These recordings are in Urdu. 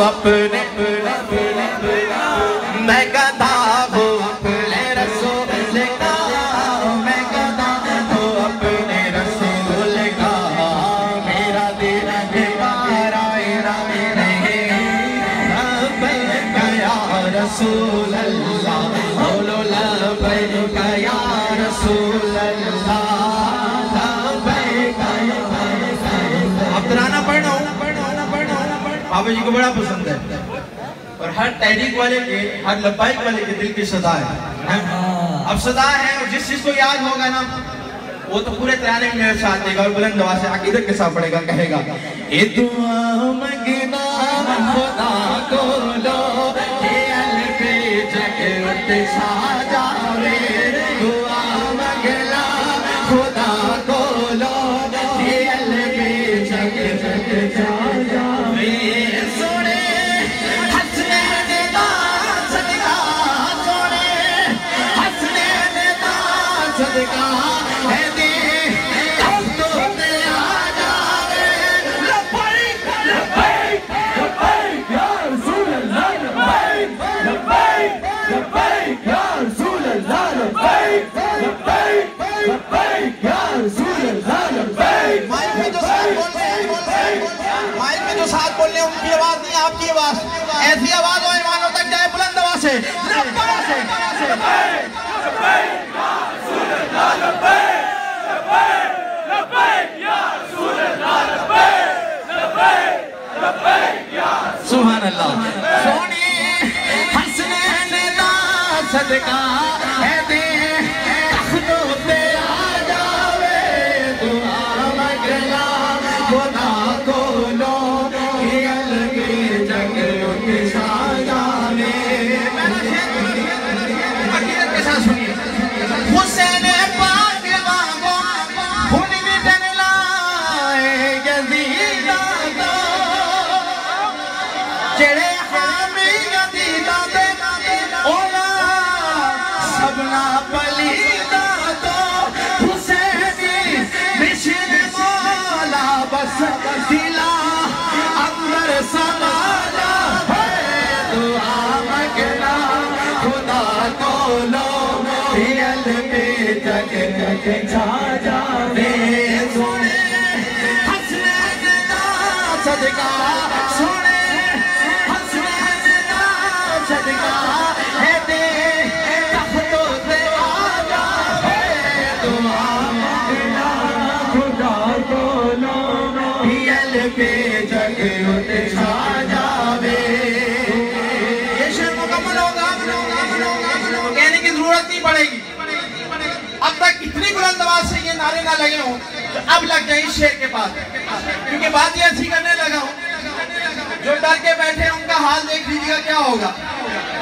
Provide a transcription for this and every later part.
اپنے میں گدھا ہوں اپنے رسول کا میں گدھا ہوں اپنے رسول کا میرا دل بیمارا نہیں لبیک یا رسول اللہ بولو لبیک یا رسول اللہ لبیک اب ترانہ پڑھنا ہوں بابا جی کو بڑا پسند ہے اور ہر تحریک والے کے ہر لبائک والے کے دل کی صدا ہے اب صدا ہے اور جس چیز کو یاد ہوگا نا وہ تو پورے ترانے میں میرے ساتھ دے گا اور بلند آواز سے عقیدت کے ساتھ پڑھے گا کہے گا اے دعا مگنا خدا کو لو کہ الفے جگت ساجا رے دعا مگنا خدا کو لو کہ الفے جگت ساجا رے ساتھ بولنے ان کی آواز نہیں آپ کی آواز ایسی آواز ہو ایمانوں تک جائے بلند آواز سے لبیک یا رسول اللہ لبیک یا رسول اللہ لبیک یا سبحان اللہ سونی حسنین دا صدقہ ہے دے تختوں پہ آ جاوے دعا مگلا خدا کو لو حسین پاک مانگو خون بھی ڈن لائے یزیدہ دا جڑے حامی یزیدہ دے اولا سبنا پلیدہ دو حسینی مشن مولا بس دلا اندر سمالا دعا مگنا خدا کو لو جگ چھا جاوے سونے حسنین دا صدقہ سونے حسنین دا صدقہ ہے دے تختوں سے آ جاوے دعا مگنا خدا کو لو ہیل پہ جگ چھا جاوے یہ شعر مکمل ہوگا کہنے کی ضرورت نہیں پڑے گی اب تک اتنی بلند آواز سے یہ نعرے نہ لگے ہوں تو اب لگ جائیں اس شعر کے بعد کیونکہ بات یہ ایسی کرنے لگا ہوں جو ڈر کے بیٹھے ان کا حال دیکھ لیجیے گا کیا ہوگا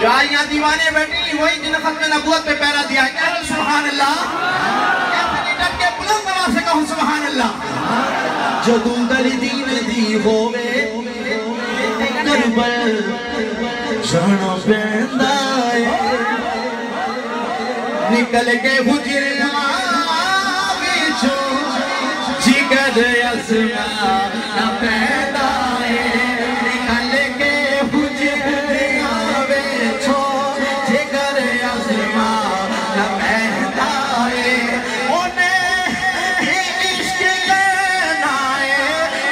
جو آج یہاں دیوانے بیٹھے وہی جن ختم نبوت پہ پیرا دیا ہے کہہ رہے سبحان اللہ ایسے ڈر کے بلند آواز سے کہوں سبحان اللہ جدو در دین دی ہوئے کربل جانا پہندہ ہے نکل کے حجرہ بیچو جگر اسماء نہ پیدا ہے نکل کے حجرہ بیچو جگر اسماء نہ پیدا ہے انہیں ہی عشق لینا ہے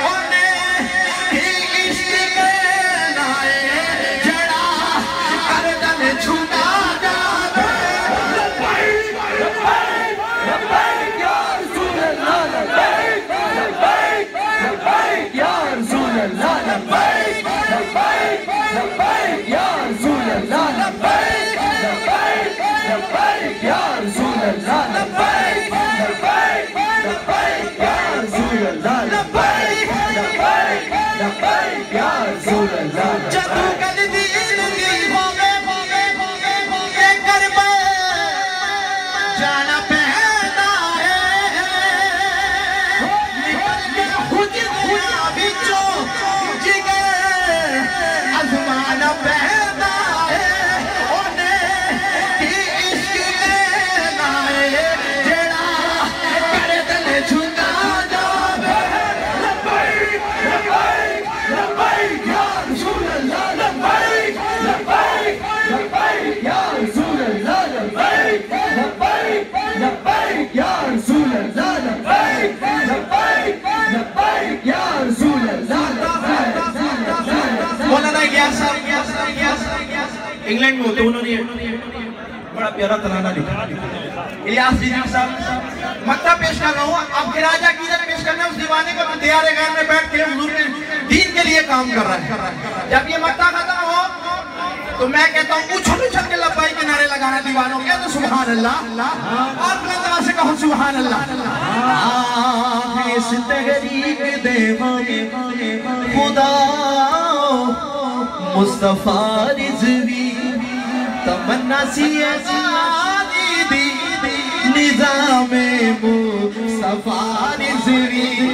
انہیں ہی عشق لینا ہے جڑا گردن چھوٹا جدو کل دین دی ہوگے کربل جانا پہنا ہے نکل کے حجرہ بیچو جگر ازمان پہنا ہے انہیں ہی عشق لینا ہے جڑا کردن جھکا جاوے انگلینڈ میں ہوتے انہوں نے بڑا پیارا ترانہ لکھا الیاس جی صاحب مکتہ پیش کر رہا ہوں اب خراج عقیدت پیش کرنا ہے اس دیوانے کا دیار غیر میں بیٹھ کے حضور کے دین کے لیے کام کر رہا ہے جب یہ مکتہ ختم ہو تو میں کہتا ہوں اچھل اچھل کے لبائی کے نعرے لگانا دیوانوں کے تو سبحان اللہ اور بلند آواز سے کہو سبحان اللہ اس تحریک دیوانے خدا مصطفیٰ رضوی تمنا سی آزادی دی نظام مصطفیٰ رضوی